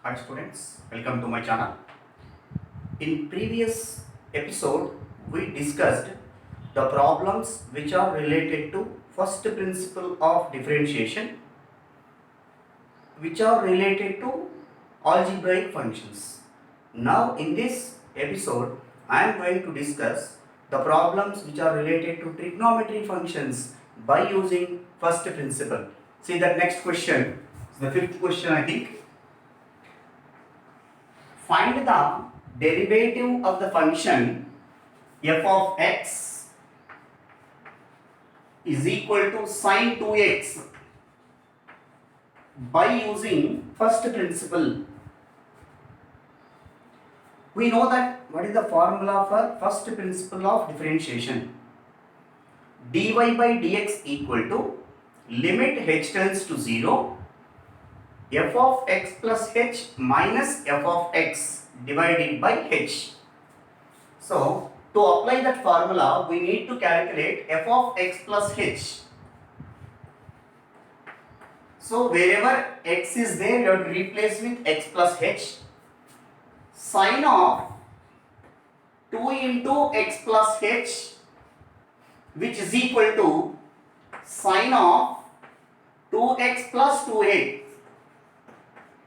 Hi students, welcome to my channel. In previous episode, we discussed the problems which are related to first principle of differentiation, which are related to algebraic functions. Now in this episode, I am going to discuss the problems which are related to trigonometry functions by using first principle. See that next question, the fifth question I think. Find the derivative of the function f of x is equal to sin 2x by using first principle. We know that what is the formula for first principle of differentiation? dy by dx equal to limit h tends to 0 f of x plus h minus f of x divided by h. So, to apply that formula, we need to calculate f of x plus h. So, wherever x is there, you have to replace with x plus h. Sin of 2 into x plus h, which is equal to sin of 2x plus 2h.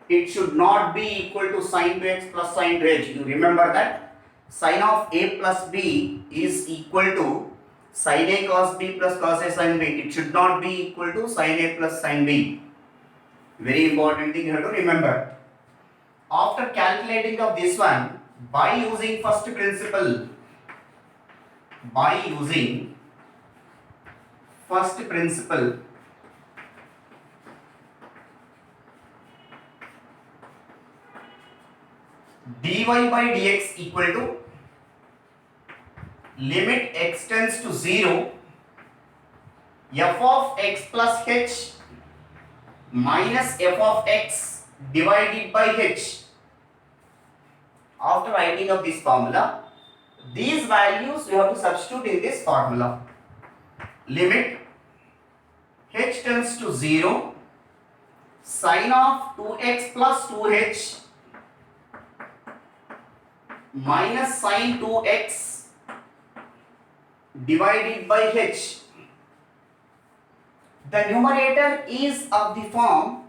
It should not be equal to sin 2x plus sin 2h. You remember that? Sin of a plus b is equal to sin a cos b plus cos a sin b. It should not be equal to sin a plus sin b. Very important thing you have to remember. After calculating of this one, by using first principle, dy by dx equal to limit x tends to 0 f of x plus h minus f of x divided by h. After writing of this formula, these values you have to substitute in this formula. Limit h tends to 0 sin of 2x plus 2h minus sin 2x divided by h. The numerator is of the form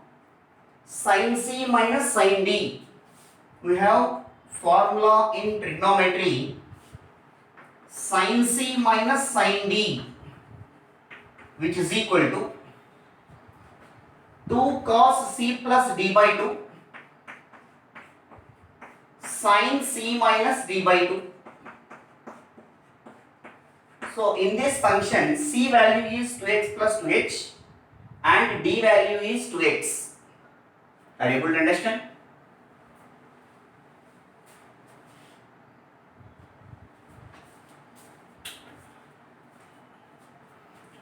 sin c minus sin d. We have formula in trigonometry sin c minus sin d, which is equal to 2 cos c plus d by 2 sin c minus d by 2. So in this function, c value is 2x plus 2h and d value is 2x. Are you able to understand?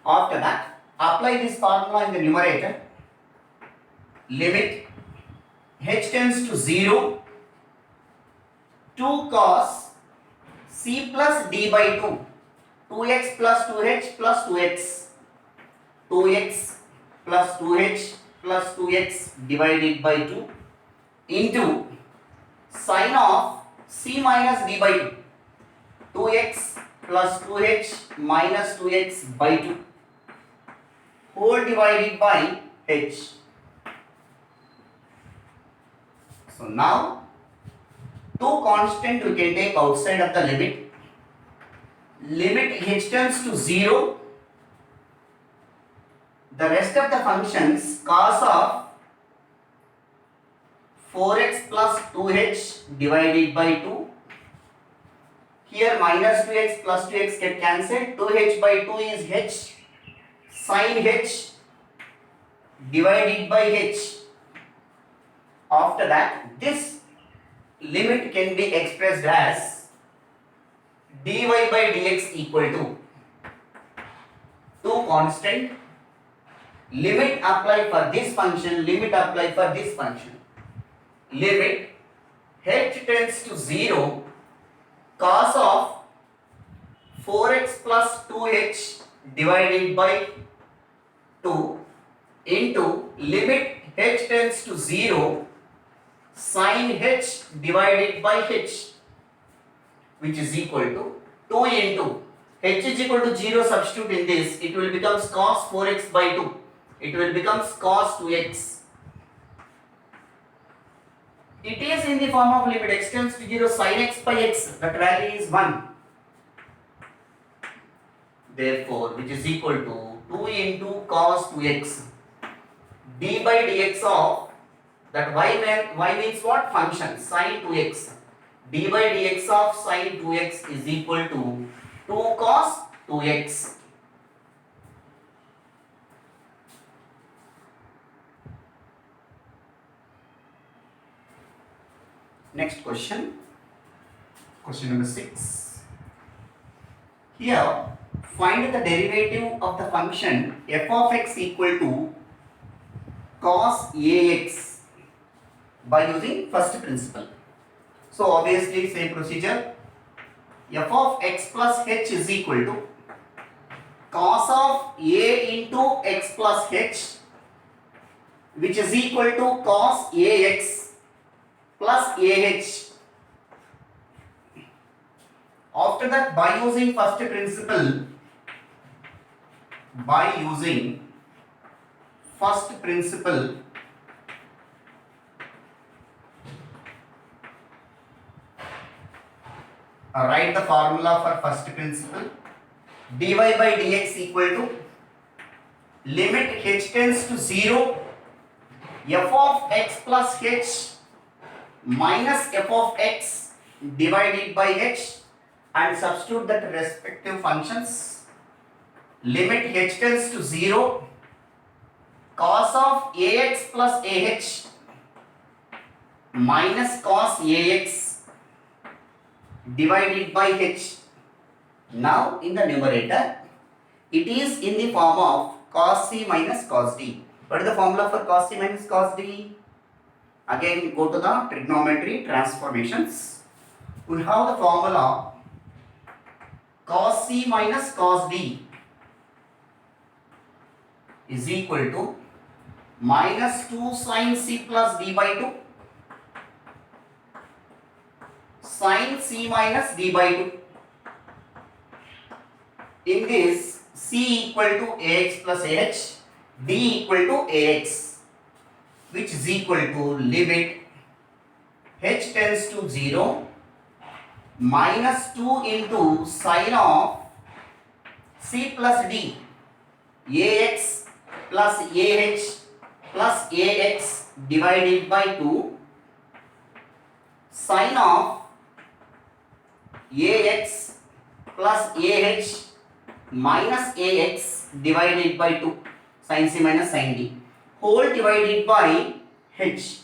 After that, apply this formula in the numerator. Limit h tends to 0 2 cos c plus d by 2 2x plus 2h plus 2x 2x plus 2h plus 2x divided by 2 into sin of c minus d by 2 2x plus 2h minus 2x by 2 whole divided by h. So now two constant we can take outside of the limit. Limit h tends to 0. The rest of the functions cos of 4x plus 2h divided by 2. Here minus 2x plus 2x get cancelled. 2h by 2 is h sin h divided by h. After that, this limit can be expressed as dy by dx equal to two constant. Limit apply for this function, limit apply for this function. Limit h tends to 0 cos of 4x plus 2h divided by 2 into limit h tends to 0 sin h divided by h, which is equal to 2 into h is equal to 0, substitute in this, it will become cos 4x by 2. It will become cos²x. It is in the form of limit x tends to 0 sin x by x, that value is 1. Therefore, which is equal to 2 into cos²x d by dx of that y means what? Function sin 2x. d by dx of sin 2x is equal to 2 cos 2x. Next question, question number 6. Here, find the derivative of the function f of x equal to cos ax by using first principle. So obviously same procedure, f of x plus h is equal to cos of a into x plus h, which is equal to cos ax plus ah. After that, by using first principle, write the formula for first principle. dy by dx equal to limit h tends to 0 f of x plus h minus f of x divided by h, and substitute that respective functions. Limit h tends to 0 cos of ax plus ah minus cos ax divided by h. Now in the numerator, it is in the form of cos c minus cos d. What is the formula for cos c minus cos d? Again, go to the trigonometry transformations. We have the formula cos c minus cos d is equal to minus 2 sin c plus d by 2 sin c minus d by 2. In this, c equal to ax plus ah, d equal to ax, which is equal to limit h tends to 0 minus 2 into sin of c plus d ax plus ah plus ax divided by 2 sin of ax plus ah minus ax divided by 2 sin c minus sin d whole divided by h.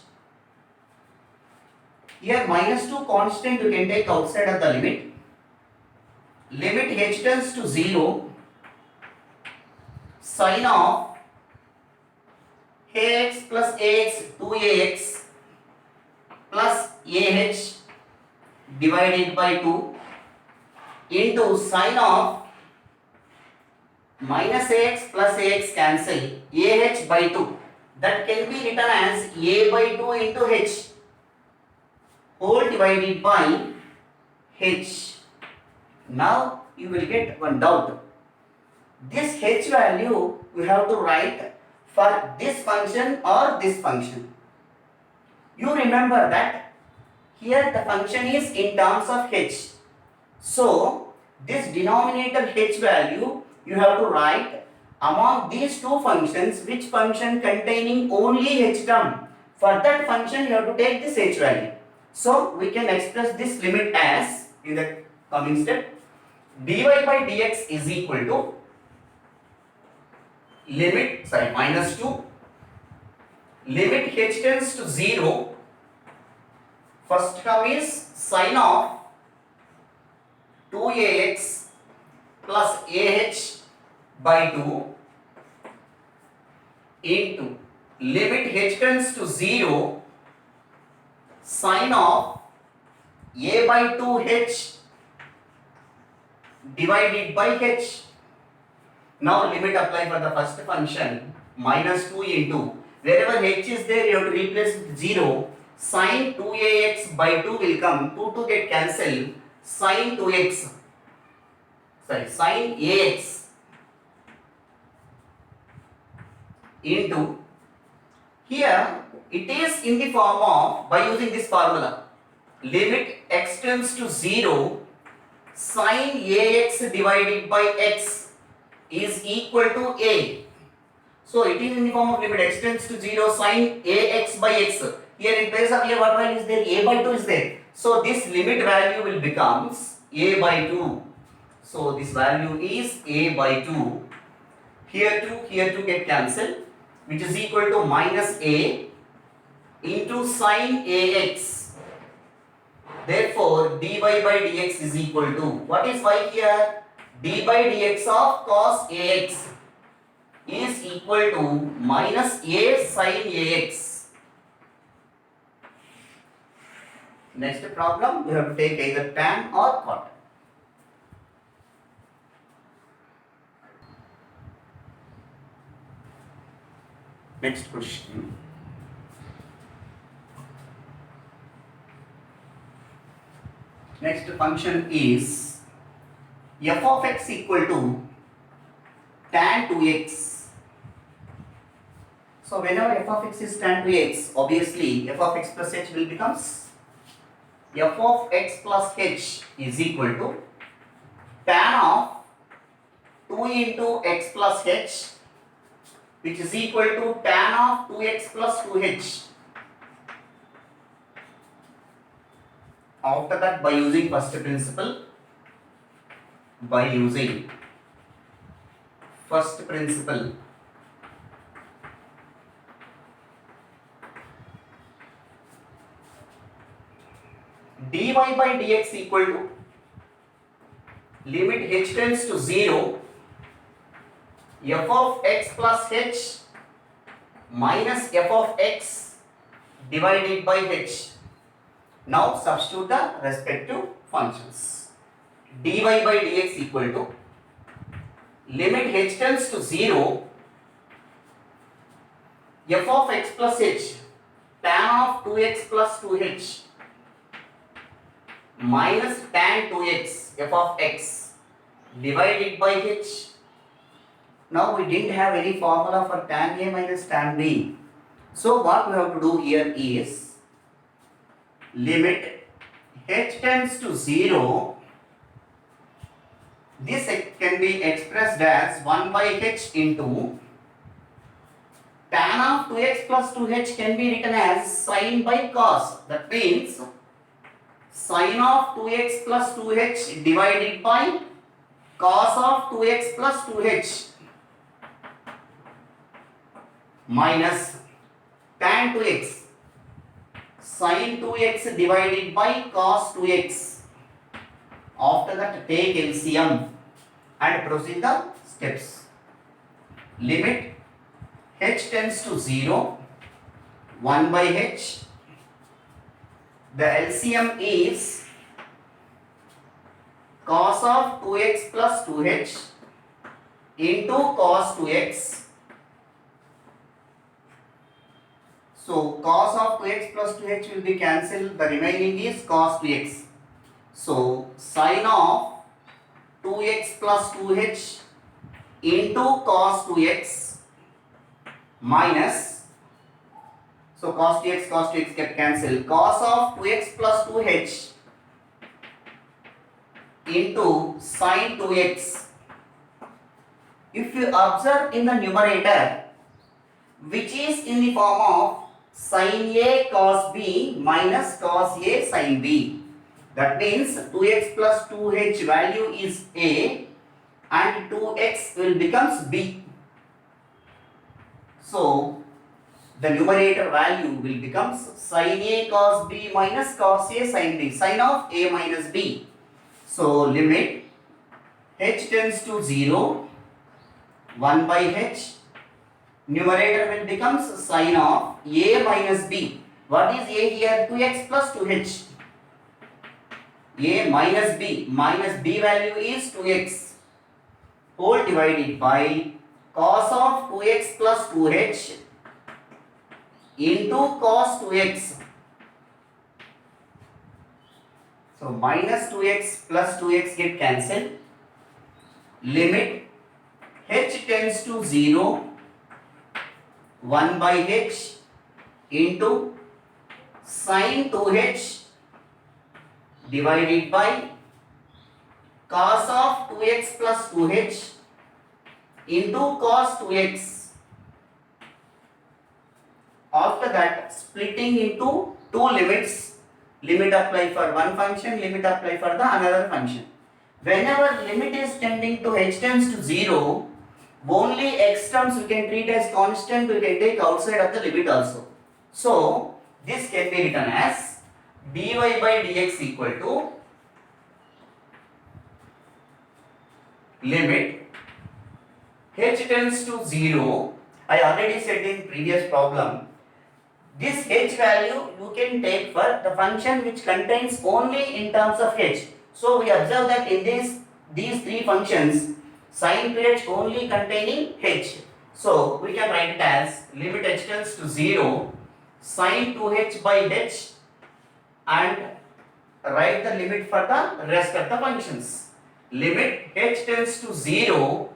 Here minus 2 constant you can take outside of the limit. Limit h tends to 0 sin of ax plus ax 2ax plus ah divided by 2 into sin of minus ax plus ax cancel ah by 2, that can be written as a by 2 into h whole divided by h. Now you will get one doubt. This h value we have to write for this function or this function. You remember that here the function is in terms of h. So this denominator h value you have to write among these two functions which function containing only h term. For that function you have to take this h value. So we can express this limit as, in the coming step, dy by dx is equal to minus 2 limit h tends to 0. First term is sin of 2ax plus ah by 2 into limit h tends to 0 sin of a by 2h divided by h. Now limit apply for the first function minus 2 into wherever h is there you have to replace with 0 Sin 2ax by 2 will come, 2 get cancelled, sin 2x, sorry, sin ax into, here it is in the form of, by using this formula, limit x tends to 0, sin ax divided by x is equal to a. So it is in the form of limit x tends to 0 sin ax by x. Here in place of a, what value is there? A by 2 is there. So this limit value will becomes a by 2. So this value is a by 2. Here 2 get cancelled, which is equal to minus a into sin ax. Therefore, dy by dx is equal to, what is y here? D by dx of cos ax is equal to minus a sin ax. Next problem, we have to take either tan or cot. Next question. Next function is f of x equal to tan 2x. So whenever f of x is tan 2x, obviously f of x plus h will becomes f of x plus h is equal to tan of 2 into x plus h, which is equal to tan of 2x plus 2h. After that, by using first principle, dy by dx equal to limit h tends to 0, f of x plus h minus f of x divided by h. Now substitute the respective functions. Dy by dx equal to limit h tends to 0, f of x plus h tan of 2x plus 2h minus tan 2x f of x divided by h. Now we didn't have any formula for tan a minus tan b. So what we have to do here is limit h tends to 0. This can be expressed as 1 by h into tan of 2x plus 2h can be written as sin by cos. That means sin of 2x plus 2h divided by cos of 2x plus 2h minus tan 2x sin 2x divided by cos 2x. After that, take LCM and proceed the steps. Limit h tends to 0, 1 by h. The LCM is cos of 2x plus 2h into cos 2x. So cos of 2x plus 2h will be cancelled. The remaining is cos 2x. So sin of 2x plus 2h into cos 2x minus, so cos 2x get cancelled, cos of 2x plus 2h into sin 2x. If you observe in the numerator, which is in the form of sin a cos b minus cos a sin b. That means 2x plus 2h value is a and 2x will becomes b. So the numerator value will becomes sin a cos b minus cos a sin b, sin of a minus b. So limit h tends to 0, 1 by h. Numerator will becomes sin of a minus b. What is a here? 2x plus 2h. A minus b value is 2x whole divided by cos of 2x plus 2h into cos 2x So minus 2x plus 2x get cancelled. Limit h tends to 0, 1 by h into sin 2h divided by cos of 2x plus 2h into cos 2x. After that, splitting into two limits, limit apply for one function, limit apply for the another function. Whenever limit is tending to h tends to 0, only x terms we can treat as constant, we can take outside of the limit also. So, this can be written as dy by dx equal to limit h tends to 0. I already said in previous problem, this h value you can take for the function which contains only in terms of h. So we observe that in these three functions, sin 2h only containing h. So we can write it as limit h tends to 0, sin 2h by h, and write the limit for the rest of the functions. Limit h tends to 0,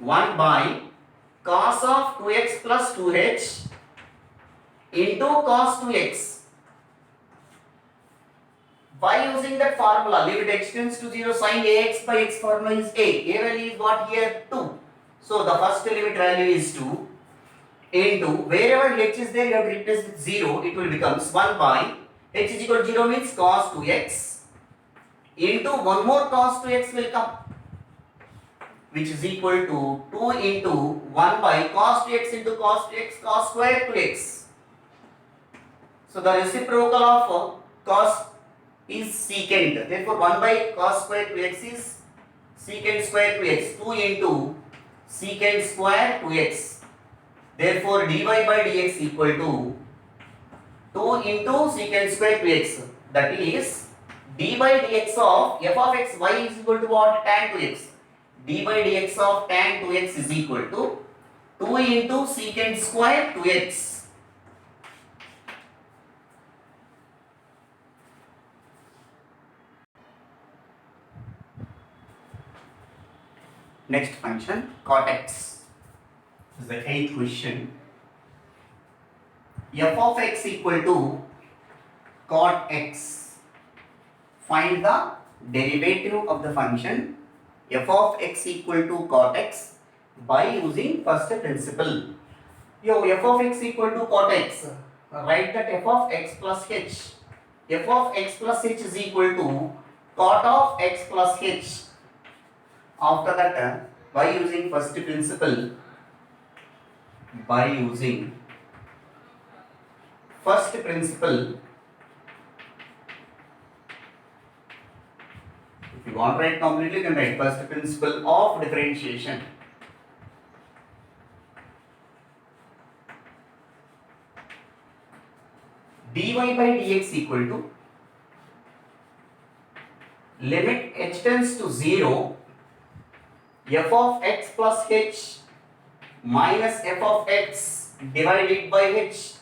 1 by cos of 2x plus 2h into cos 2x. By using that formula, limit x tends to 0, sin ax by x formula is a value is what here 2. So the first limit value is 2 into wherever h is there you have to replace with 0, it will become 1 by h is equal to 0 means cos 2x into one more cos 2x will come, which is equal to 2 into 1 by cos 2x into cos 2x cos square 2x. So the reciprocal of cos is secant. Therefore 1 by cos square 2x is secant square 2x. 2 into secant square 2x. Therefore dy by dx equal to 2 into secant square 2x. That is d by dx of f of x y is equal to what? Tan 2x. d by dx of tan 2x is equal to 2 into secant square 2x. Next function, Cotx. This is the 8th question. F of x equal to Cotx. Find the derivative of the function f of x equal to Cotx by using first principle. F of x equal to Cotx. Write that f of x plus h. F of x plus h is equal to cot of x plus h. After that, by using first principle, if you want to write completely, you can write first principle of differentiation. dy by dx equal to limit h tends to 0, f of x plus h minus f of x divided by h.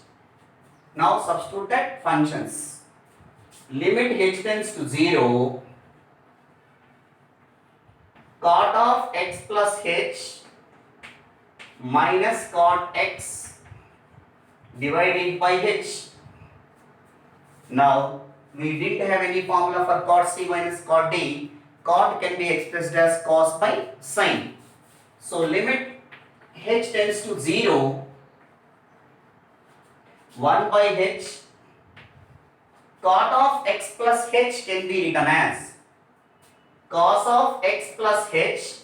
Now substitute that functions. Limit h tends to 0, cot of x plus h minus cot x divided by h. Now we didn't have any formula for cot c minus cot d. Cot can be expressed as cos by sin. So limit h tends to 0, 1 by h, cot of x plus h can be written as cos of x plus h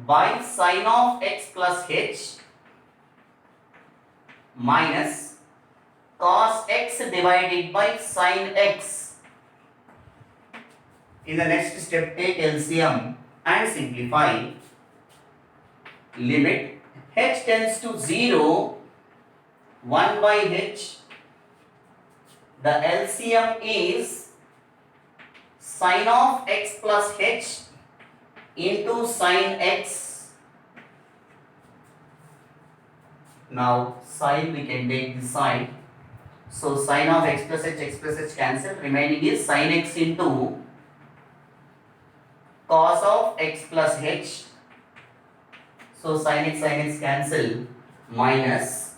by sin of x plus h minus cos x divided by sin x. In the next step, take LCM and simplify. Limit h tends to 0, 1 by h. The LCM is sin of x plus h into sin x. Now sin we can take this side. So sin of x plus h cancel. Remaining is sin x into cos of x plus h. So sin x cancel, minus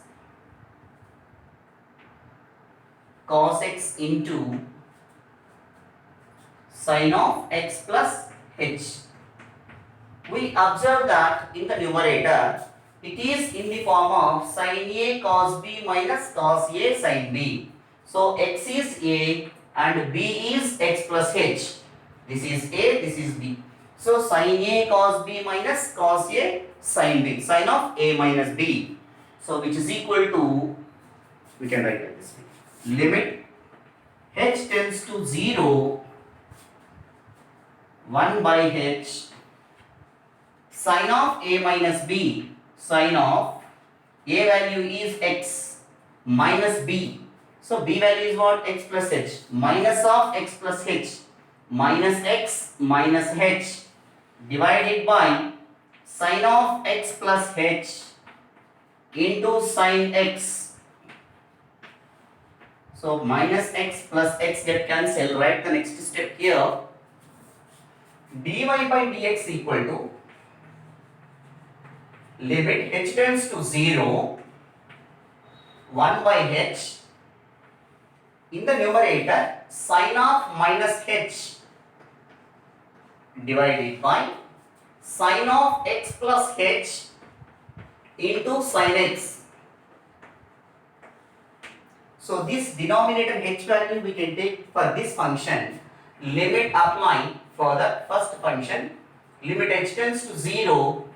cos x into sin of x plus h. We observe that in the numerator it is in the form of sin a cos b minus cos a sin b. So x is a and b is x plus h. This is a, this is b. So sin a cos b minus cos a sin b, sin of a minus b. So which is equal to, we can write like this, limit h tends to 0, 1 by h sin of a minus b, sin of a value is x minus b. So b value is what? X plus h, minus of x plus h, minus x minus h divided by sin of x plus h into sin x. So minus x plus x get cancelled. Write the next step here. dy by dx equal to limit h tends to 0, 1 by h, in the numerator sin of minus h divided by sin of x plus h into sin x. So this denominator h value we can take for this function. Limit applying for the first function, limit h tends to 0,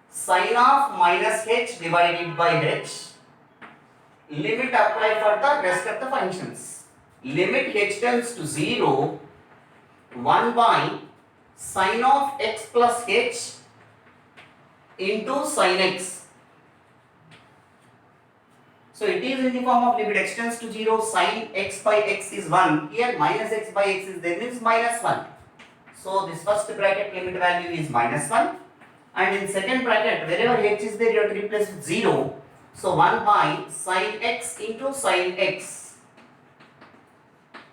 sin of minus h divided by h. Limit apply for the rest of the functions. Limit h tends to 0, 1 by sin of x plus h into sin x. So it is in the form of limit x tends to 0, sin x by x is 1. Here minus x by x is there, means minus 1. So this first bracket limit value is minus 1. And in second bracket, wherever h is there, you have to replace with 0. So 1 by sin x into sin x.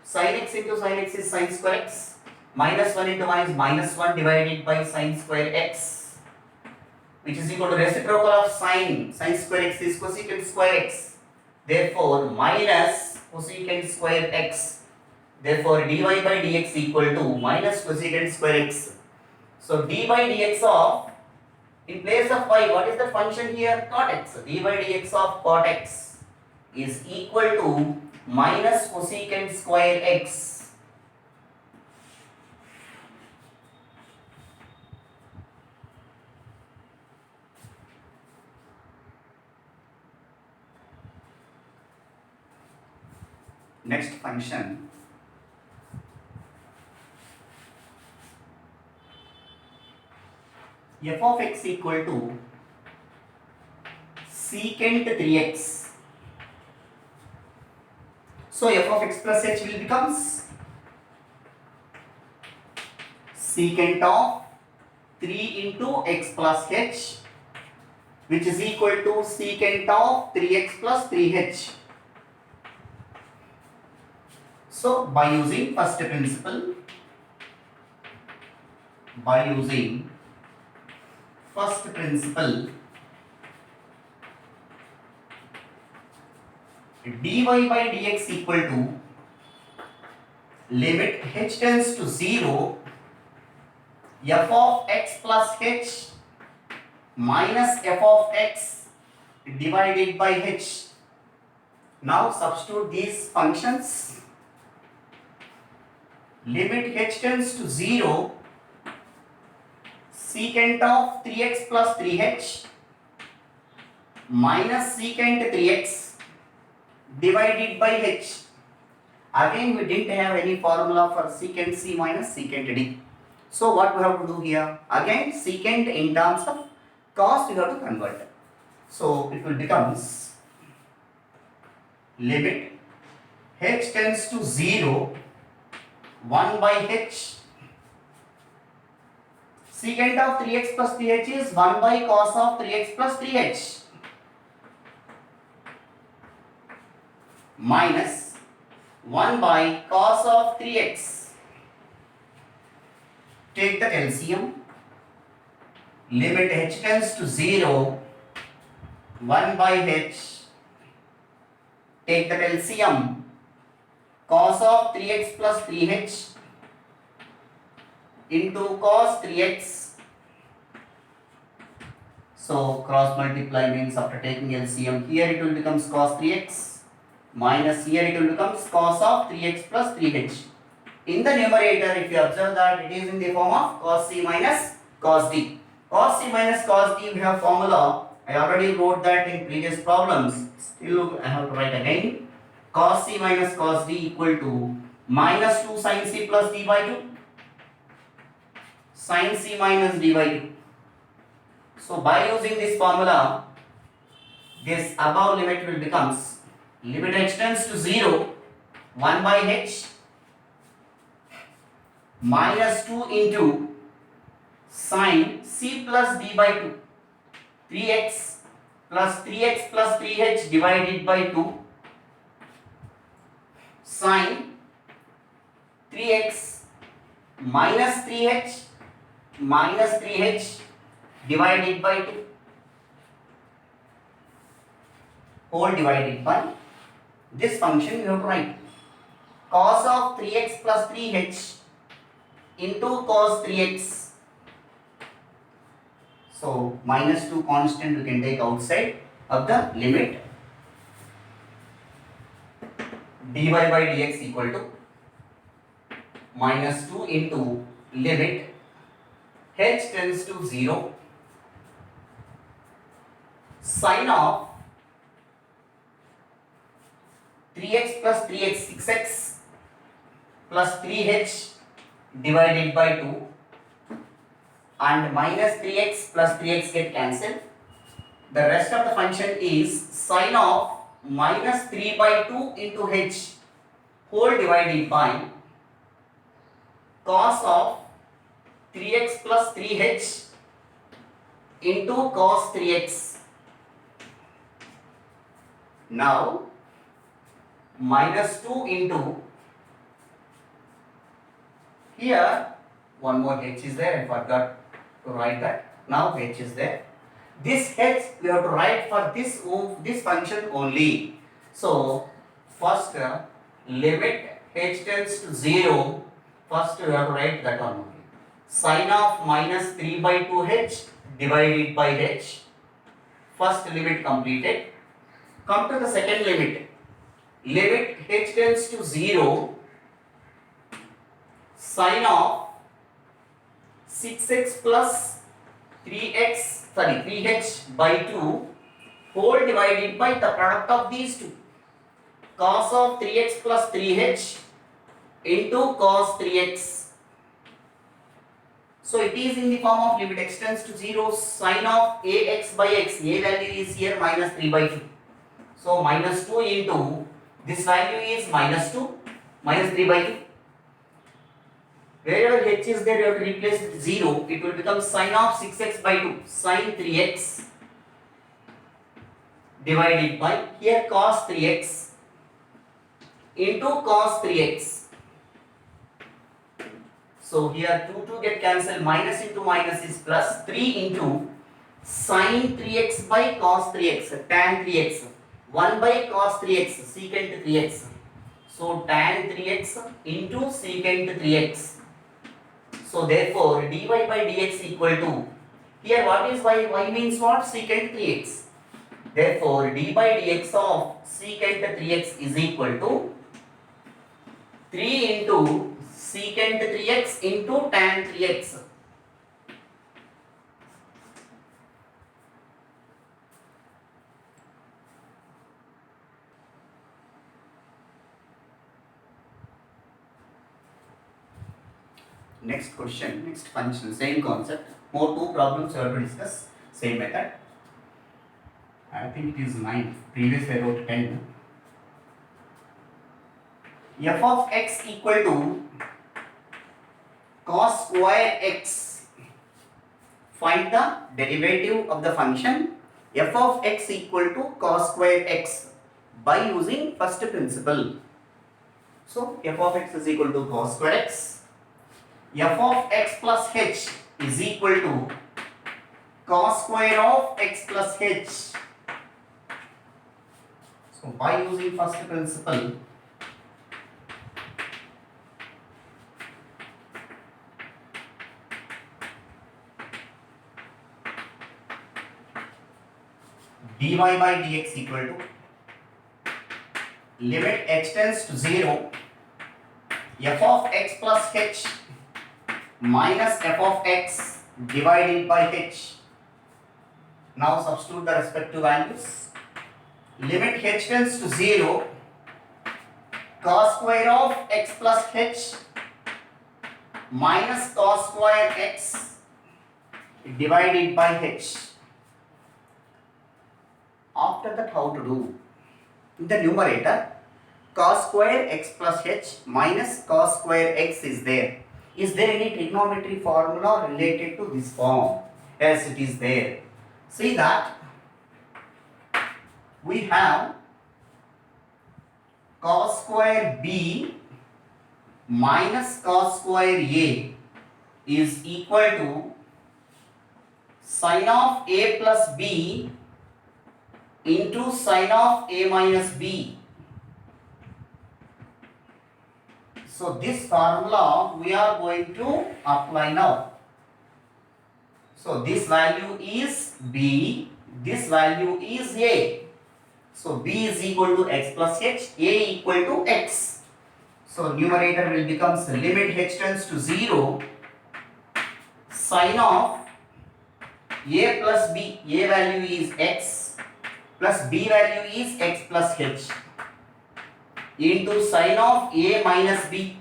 Sin x into sin x is sin square x. Minus 1 into 1 is minus 1 divided by sin square x, which is equal to reciprocal of sin square x is cosecant square x. Therefore minus cosecant square x. Therefore dy by dx equal to minus cosecant square x. So d by dx of, in place of y, what is the function here? Cotx. d by dx of Cotx is equal to minus cosecant square x. Next function, f of x equal to secant 3x. So f of x plus h will becomes secant of 3 into x plus h, which is equal to secant of 3x plus 3h. So by using first principle, dy by dx equal to limit h tends to 0, f of x plus h minus f of x divided by h. Now substitute these functions. Limit h tends to 0, secant of 3x plus 3h minus secant 3x divided by h. Again we didn't have any formula for secant c minus secant d. So what we have to do here? Again secant in terms of cos we have to convert. So it will becomes limit h tends to 0, 1 by h, secant of 3x plus 3h is 1 by cos of 3x plus 3h, minus 1 by cos of 3x. Take the LCM. Limit h tends to 0, 1 by h. Take the LCM. Cos of 3x plus 3h into cos 3x. So cross multiply means after taking LCM, here it will becomes cos 3x minus here it will becomes cos of 3x plus 3h. In the numerator, if you observe that it is in the form of cos c minus cos d. Cos c minus cos d, we have formula. I already wrote that in previous problems. Still I have to write again. Cos c minus cos d equal to minus 2 sin c plus d by 2. Sin c minus d by 2. So by using this formula, this above limit will becomes limit h tends to 0, 1 by h minus 2 into sin c plus d by 2, 3x plus 3h divided by 2 sin 3x minus 3h divided by 2 whole divided by this function you have to write cos of 3x plus 3h into cos 3x. So minus 2 constant we can take outside of the limit. Dy by dx equal to minus 2 into limit h tends to 0 sin of 3x plus 3x 6x plus 3h divided by 2 and minus 3x plus 3x get cancelled. The rest of the function is sin of minus 3 by 2 into h whole divided by cos of 3x plus 3h into cos 3x. Now minus 2 into here one more h is there. I forgot to write that. Now h is there. This h we have to write for this function only. So first limit h tends to 0. First we have to write that one only. Sin of minus 3 by 2h divided by h. First limit completed. Come to the second limit. Limit h tends to 0. Sin of 6x plus 3h by 2 whole divided by the product of these two. Cos of 3x plus 3h into cos 3x. So it is in the form of limit x tends to 0 sin of ax by x. A value is here minus 3 by 2. So minus 2 into this value is minus 2 minus 3 by 2. Wherever h is there, you have to replace with 0. It will become sin of 6x by 2 sin 3x divided by here cos 3x into cos 3x. So here 2 get cancelled, minus into minus is plus, 3 into sin 3x by cos 3x, tan 3x, 1 by cos 3x, secant 3x. So tan 3x into secant 3x. So therefore dy by dx equal to, here what is y? Y means what? Secant 3x. Therefore d by dx of secant 3x is equal to 3 into secant 3x into tan 3x. Next question, next function, same concept. More 2 problems we have to discuss, same method. I think it is 9. Previously I wrote 10. F of x equal to cos²x. Find the derivative of the function f of x equal to cos²x. by using first principle. So f of x is equal to cos²x. F of x plus h is equal to cos² of x plus h. So by using first principle, dy by dx equal to limit h tends to 0 f of x plus h minus f of x divided by h. Now substitute the respective values. Limit h tends to 0 cos² of x plus h minus cos²x divided by h. After that, how to do? In the numerator, cos²x plus h minus cos²x is there. Is there any trigonometry formula related to this form? Yes, it is there. See that we have cos²b minus cos²a is equal to sin of a plus b into sin of a minus b. So this formula we are going to apply now. So this value is b, this value is a. So b is equal to x plus h, a equal to x. So numerator will become limit h tends to 0 sin of a plus b, a value is x plus b value is x plus h into sin of a minus b,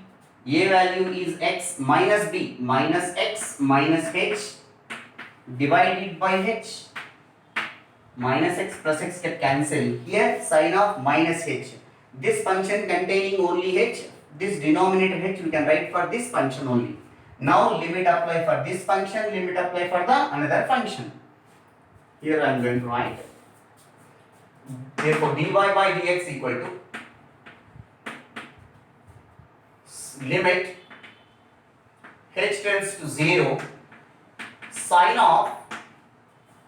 a value is x minus b minus x minus h divided by h. Minus x plus x get cancelled. Here sin of minus h. This function containing only h, this denominator h we can write for this function only. Now limit apply for this function, limit apply for the another function. Here I am going to write. Therefore dy by dx equal to limit h tends to 0 sin of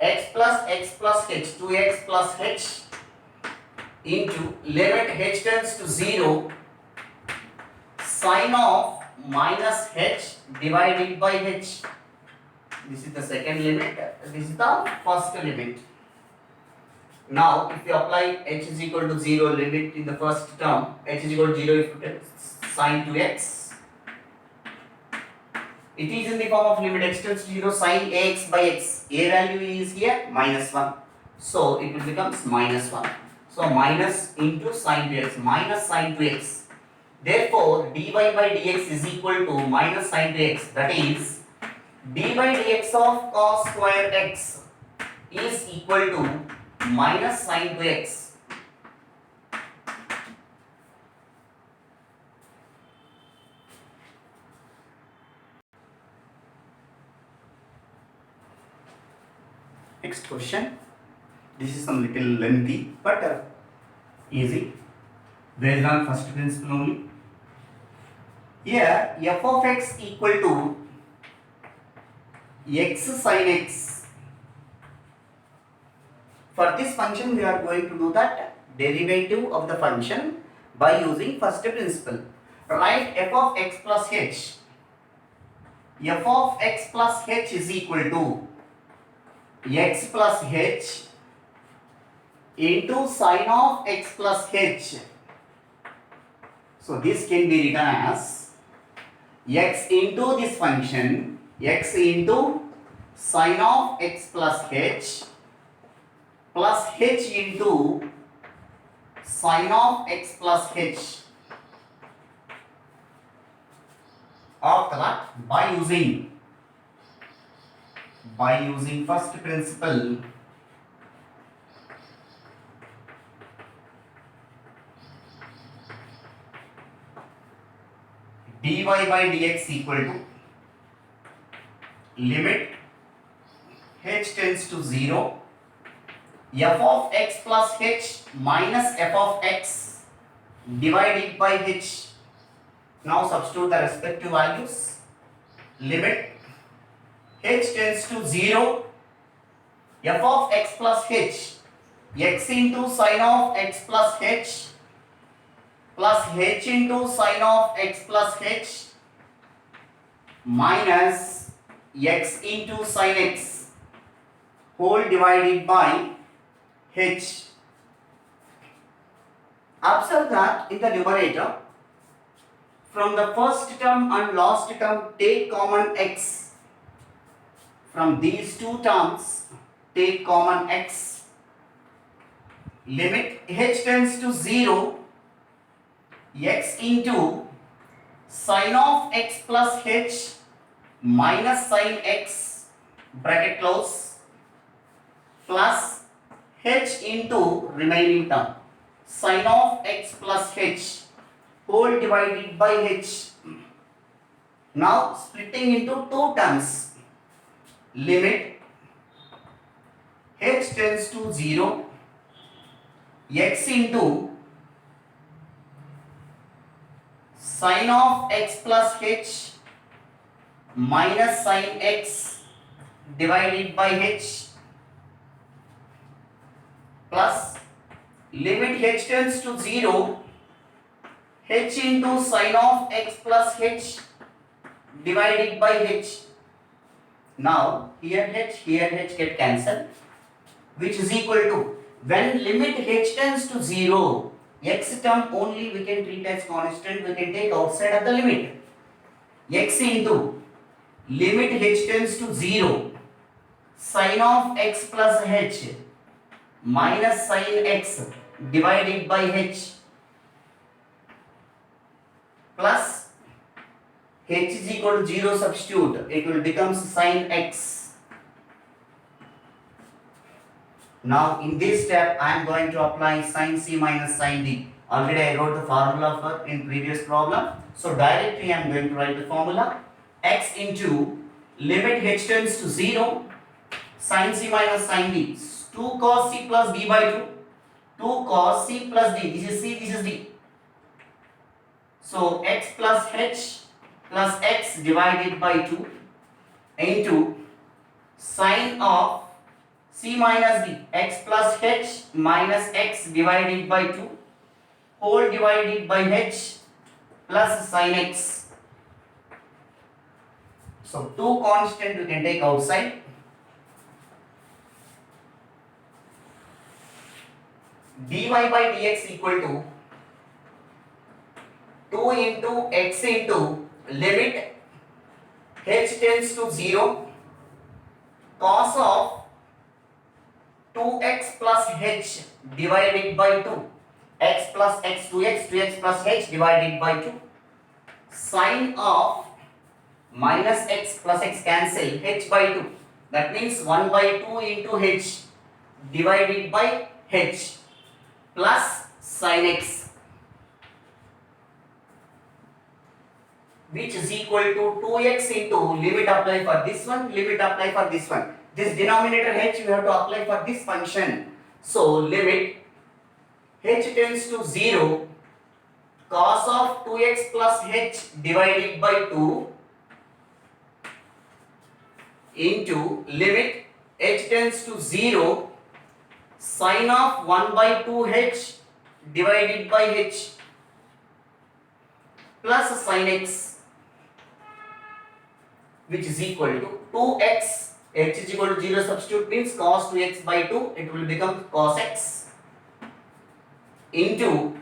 x plus h 2x plus h into limit h tends to 0 sin of minus h divided by h. This is the second limit, this is the first limit. Now if you apply h is equal to 0 limit in the first term, h is equal to 0 if you take sin2x. It is in the form of limit x tends to 0 sin ax by x. A value is here minus 1. So it will becomes minus 1. So minus into sin2x, minus sin2x. Therefore dy by dx is equal to minus sin2x. That is d by dx of cos²x is equal to minus sin2x. Next question. This is some little lengthy but easy, based on first principle only. Here f of x equal to x sin x. For this function we are going to do that derivative of the function by using first principle. Write f of x plus h. F of x plus h is equal to x plus h into sin of x plus h. So this can be written as x into this function, x into sin of x plus h plus h into sin of x plus h. After that, by using first principle, dy by dx equal to limit h tends to 0 f of x plus h minus f of x divided by h. Now substitute the respective values. Limit h tends to 0, f of x plus h, x into sine of x plus h into sine of x plus h minus x into sine x whole divided by h. Observe that in the numerator, from the first term and last term take common x. From these two terms take common x. Limit h tends to 0, x into sine of x plus h minus sine x bracket close plus h into remaining term sine of x plus h whole divided by h. Now splitting into two terms. Limit h tends to 0, x into sine of x plus h minus sine x divided by h plus limit h tends to 0, h into sine of x plus h divided by h. Now here h get cancelled, which is equal to, when limit h tends to 0, x term only we can treat as constant, we can take outside of the limit. X into limit h tends to 0, sine of x plus h minus sine x divided by h plus h is equal to 0, substitute, it will become sine x. Now in this step I am going to apply sin c minus sin d. Already I wrote the formula for in previous problem. So directly I am going to write the formula. X into limit h tends to 0, sin c minus sin d, 2 cos c plus d by 2, 2 cos c plus d, this is c, this is d. So x plus h plus x divided by 2 into sine of c minus d, x plus h minus x divided by 2 whole divided by h plus sin x. So two constant we can take outside. dy by dx equal to 2 into x into limit h tends to 0, cos of 2x plus h divided by 2, x plus x 2x, 2x plus h divided by 2, sine of minus x plus x cancel, h by 2, that means 1 by 2 into h divided by h plus sin x, which is equal to 2x into limit apply for this one, limit apply for this one. This denominator h we have to apply for this function. So limit h tends to 0, cos of 2x plus h divided by 2 into limit h tends to 0, sine of 1 by 2h divided by h plus sin x, which is equal to 2x, h is equal to 0, substitute means cos 2x by 2, it will become cos x into,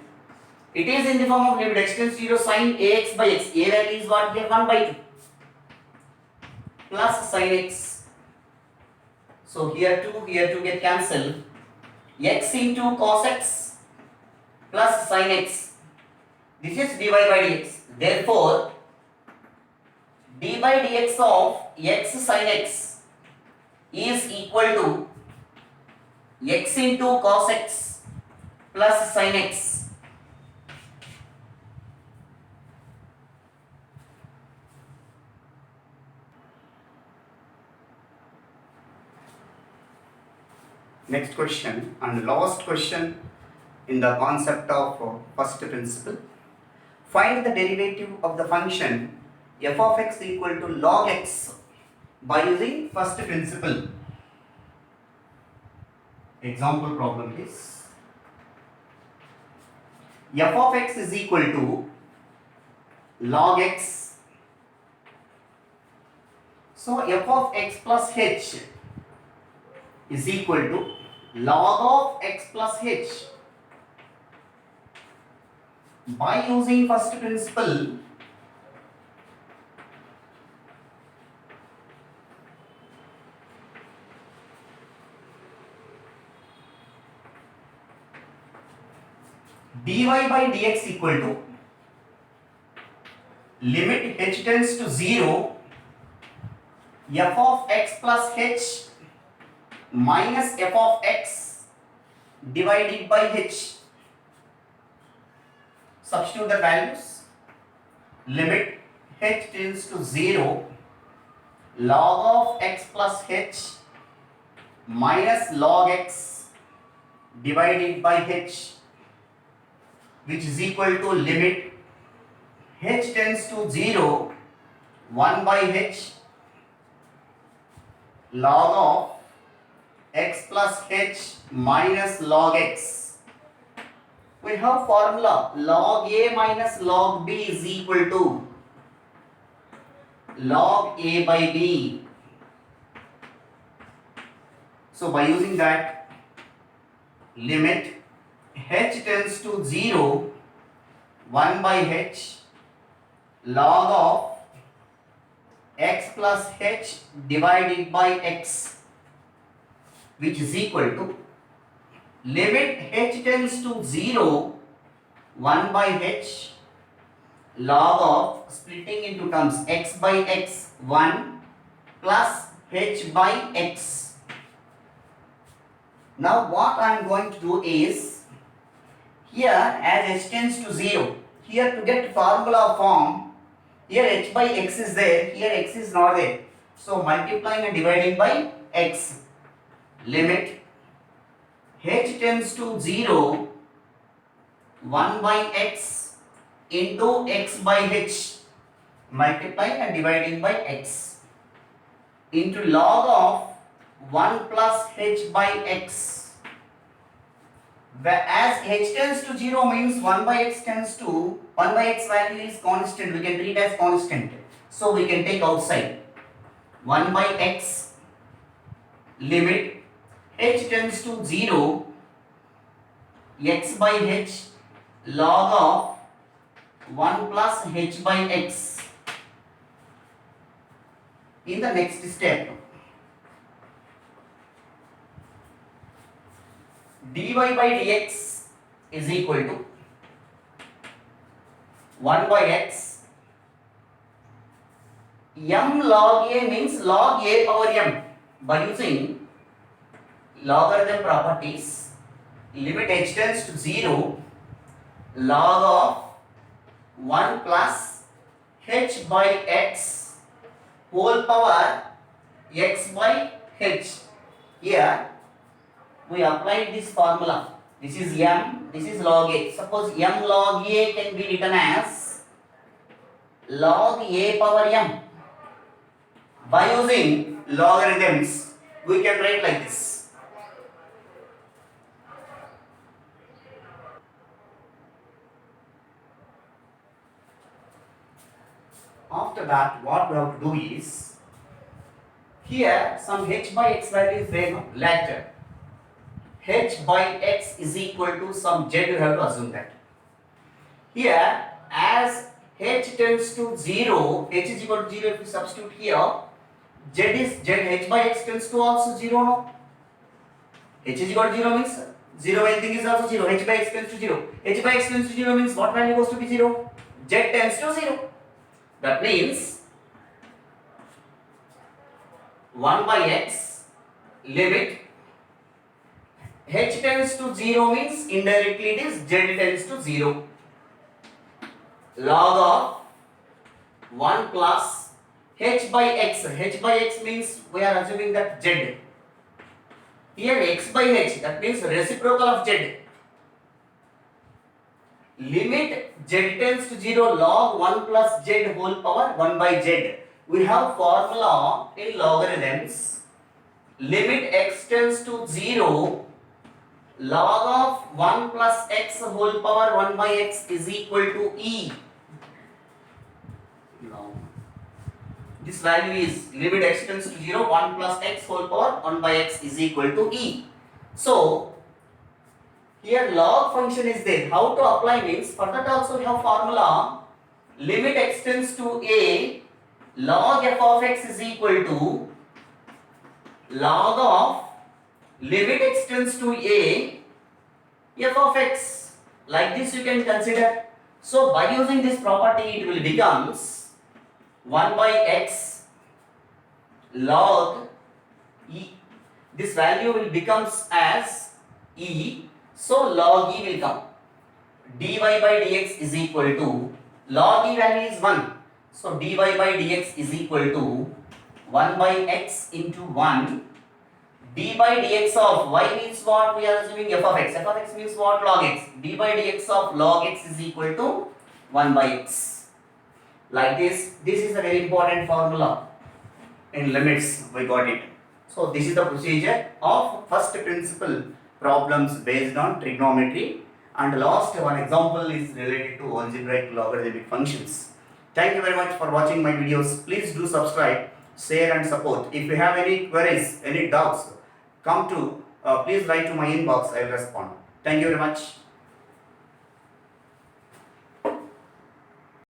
it is in the form of limit x tends to 0, sin ax by x, a value is what here, 1 by 2 plus sin x. So here 2 get cancelled, x into cos x plus sin x, this is dy by dx. Therefore d by dx of x sin x is equal to x into cos x plus sin x. Next question and last question in the concept of first principle. Find the derivative of the function f of x equal to log x by using first principle. Example problem is f of x is equal to log x. So f of x plus h is equal to log of x plus h. By using first principle, dy by dx equal to limit h tends to 0 f of x plus h minus f of x divided by h. Substitute the values. Limit h tends to 0 log of x plus h minus log x divided by h, which is equal to limit h tends to 0 1 by h log of x plus h minus log x. We have formula log a minus log b is equal to log a by b. So by using that, limit h tends to 0 1 by h log of x plus h divided by x, which is equal to limit h tends to 0 1 by h log of, splitting into terms, x by x 1 plus h by x. Now what I am going to do is, here as h tends to 0, here to get formula form, here h by x is there, here x is not there. So multiplying and dividing by x, limit h tends to 0 1 by x into x by h, multiplying and dividing by x, into log of 1 plus h by x. As h tends to 0 means 1 by x tends to, 1 by x value is constant, we can treat as constant. So we can take outside 1 by x, limit h tends to 0 x by h log of 1 plus h by x. In the next step, dy by dx is equal to 1 by x. M log a means log a power m. By using logarithm properties, limit h tends to 0 log of 1 plus h by x whole power x by h. Here we applied this formula. This is m, this is log a. Suppose m log a can be written as log a power m. By using logarithms, we can write like this. After that, what we have to do is, here some h by x value is there, no? Let h by x is equal to some z, you have to assume that. Here, as h tends to 0, h is equal to 0, if you substitute here, z is z, h by x tends to also 0, no? H is equal to 0 means 0 anything is also 0, h by x tends to 0. H by x tends to 0 means what value goes to be 0? Z tends to 0. That means 1 by x, limit h tends to 0 means indirectly it is z tends to 0 log of 1 plus h by x. H by x means we are assuming that z. Here x by h, that means reciprocal of z. Limit z tends to 0 log 1 plus z whole power 1 by z. We have formula in logarithms. Limit x tends to 0 log of 1 plus x whole power 1 by x is equal to e. Now, this value is limit x tends to 0 1 plus x whole power 1 by x is equal to e. So, here log function is there. How to apply means, for that also we have formula limit x tends to a log f of x is equal to log of limit x tends to a f of x. Like this you can consider. So by using this property it will becomes 1 by x log e. This value will becomes as e. So log e will come. Dy by dx is equal to, log e value is 1. So dy by dx is equal to 1 by x into 1. D by dx of y means what? We are assuming f of x. F of x means what? Log x. D by dx of log x is equal to 1 by x. Like this. This is a very important formula. In limits we got it. So this is the procedure of first principle problems based on trigonometry, and last one example is related to algebraic logarithmic functions. Thank you very much for watching my videos. Please do subscribe, share and support. If you have any queries, any doubts, come to please write to my inbox. I will respond. Thank you very much.